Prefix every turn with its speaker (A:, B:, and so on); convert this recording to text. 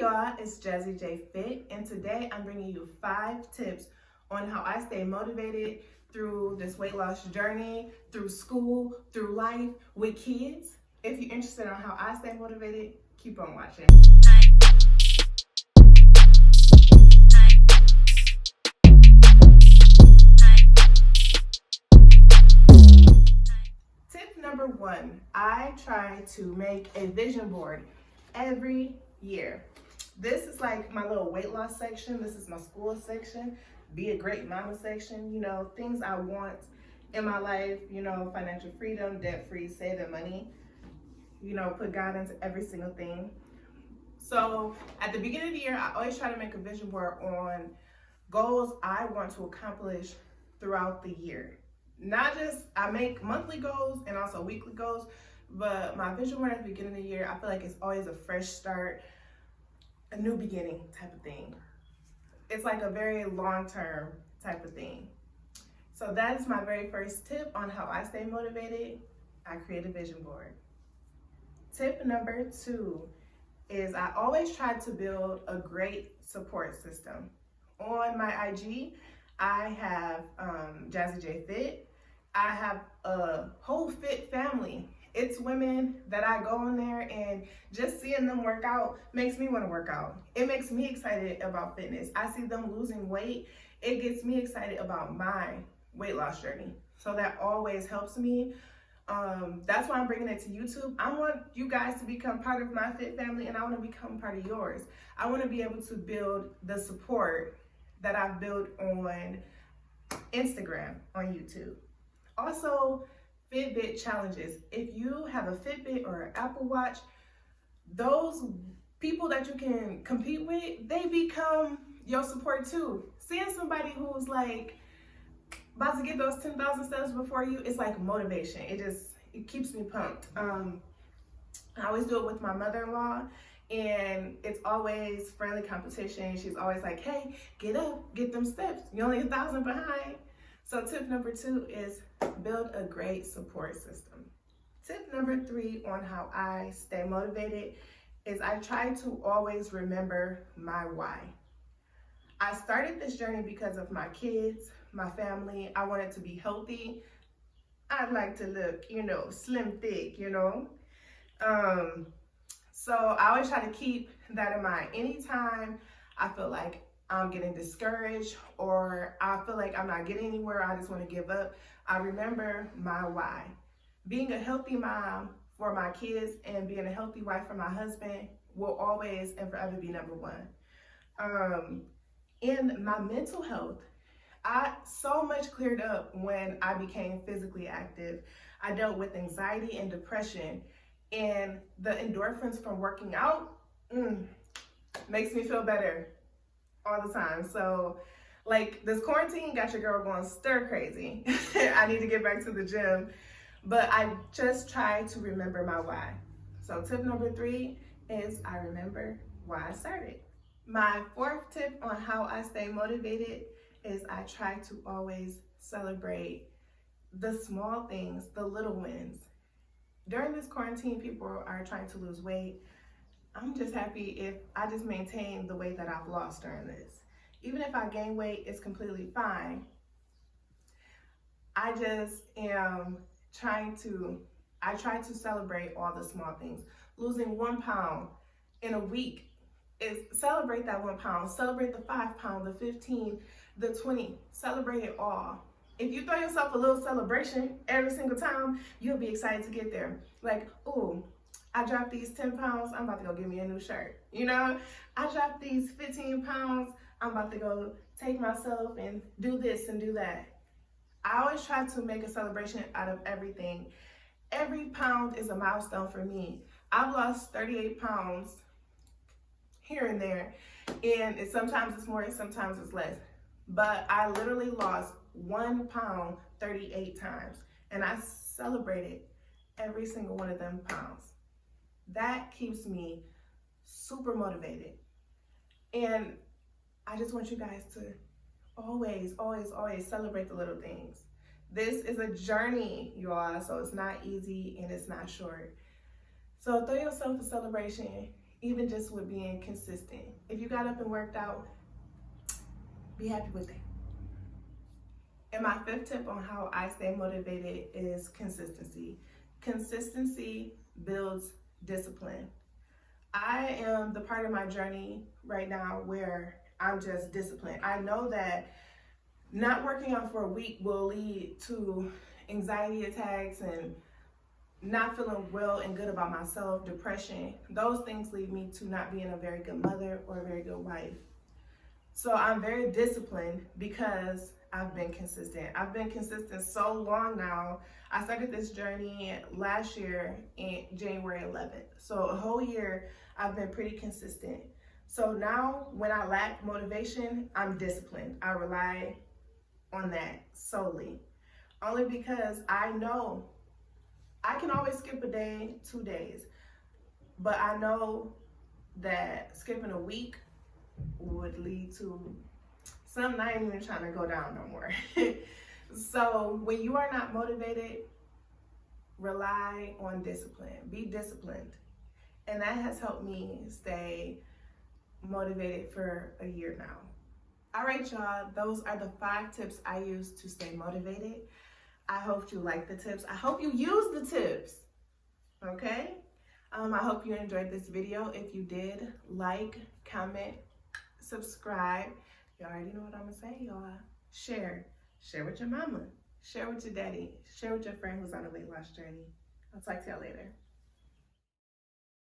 A: y'all, it's Jazzy.Jayy.Fit, and today I'm bringing you 5 tips on how I stay motivated through this weight loss journey, through school, through life, with kids. If you're interested in how I stay motivated, keep on watching. Tip number 1, I try to make a vision board every year. This is like my little weight loss section. This is my school section, be a great mama section, things I want in my life, financial freedom, debt-free, saving money, put God into every single thing. So at the beginning of the year, I always try to make a vision board on goals I want to accomplish throughout the year. Not just, I make monthly goals and also weekly goals, but my vision board at the beginning of the year, I feel like it's always a fresh start, a new beginning type of thing. It's like a very long-term type of thing. So that is my very first tip on how I stay motivated. I create a vision board. Tip number 2 is I always try to build a great support system. On my IG, I have Jazzy.Jayy.Fit. I have a whole fit family. It's women that I go on there, and just seeing them work out makes me want to work out. It makes me excited about fitness. I see them losing weight. It gets me excited about my weight loss journey. So that always helps me. That's why I'm bringing it to YouTube. I want you guys to become part of my fit family, and I want to become part of yours. I want to be able to build the support that I've built on Instagram, on YouTube. Also, Fitbit challenges. If you have a Fitbit or an Apple Watch, those people that you can compete with, they become your support too. Seeing somebody who's like about to get those 10,000 steps before you, it's like motivation. It keeps me pumped. I always do it with my mother-in-law, and it's always friendly competition. She's always like, hey, get up, get them steps. You're only 1,000 behind. So tip number 2 is build a great support system. Tip number 3 on how I stay motivated is I try to always remember my why. I started this journey because of my kids, my family. I wanted to be healthy. I'd like to look, slim, thick, So I always try to keep that in mind. Anytime I feel like I'm getting discouraged or I feel like I'm not getting anywhere, I just want to give up, I remember my why. Being a healthy mom for my kids and being a healthy wife for my husband will always and forever be number 1. In my mental health, I so much cleared up when I became physically active. I dealt with anxiety and depression, and the endorphins from working out makes me feel better all the time. So like this quarantine got your girl going stir crazy. I need to get back to the gym, but I just try to remember my why. So tip number 3 is I remember why I started. My 4th tip on how I stay motivated is I try to always celebrate the small things, the little wins. During this quarantine, people are trying to lose weight. I'm just happy if I just maintain the weight that I've lost during this. Even if I gain weight, it's completely fine. I just am I try to celebrate all the small things. Losing 1 pound in a week, celebrate that 1 pound, celebrate the 5 pound, the 15, the 20, celebrate it all. If you throw yourself a little celebration every single time, you'll be excited to get there. Like, ooh, I dropped these 10 pounds, I'm about to go get me a new shirt. I dropped these 15 pounds, I'm about to go take myself and do this and do that. I always try to make a celebration out of everything. Every pound is a milestone for me. I've lost 38 pounds here and there, and sometimes it's more, sometimes it's less. But I literally lost 1 pound 38 times, and I celebrated every single one of them pounds. That keeps me super motivated. And I just want you guys to always, always, always celebrate the little things. This is a journey, y'all, so it's not easy and it's not short. So throw yourself a celebration even just with being consistent. If you got up and worked out, be happy with it. And my fifth tip on how I stay motivated is consistency. Consistency builds discipline. I am the part of my journey right now where I'm just disciplined. I know that not working out for a week will lead to anxiety attacks and not feeling well and good about myself, depression. Those things lead me to not being a very good mother or a very good wife. So I'm very disciplined because I've been consistent. I've been consistent so long now. I started this journey last year in January 11th. So a whole year I've been pretty consistent. So now when I lack motivation, I'm disciplined. I rely on that solely. Only because I know I can always skip a day, 2 days. But I know that skipping a week would lead to something I ain't even trying to go down no more. So when you are not motivated, rely on discipline. Be disciplined. And that has helped me stay motivated for a year now. All right, y'all, those are the 5 tips I use to stay motivated. I hope you like the tips. I hope you use the tips, okay? I hope you enjoyed this video. If you did, like, comment, subscribe. You already know what I'm gonna say, y'all. Share. Share with your mama. Share with your daddy. Share with your friend who's on a weight loss journey. I'll talk to y'all later.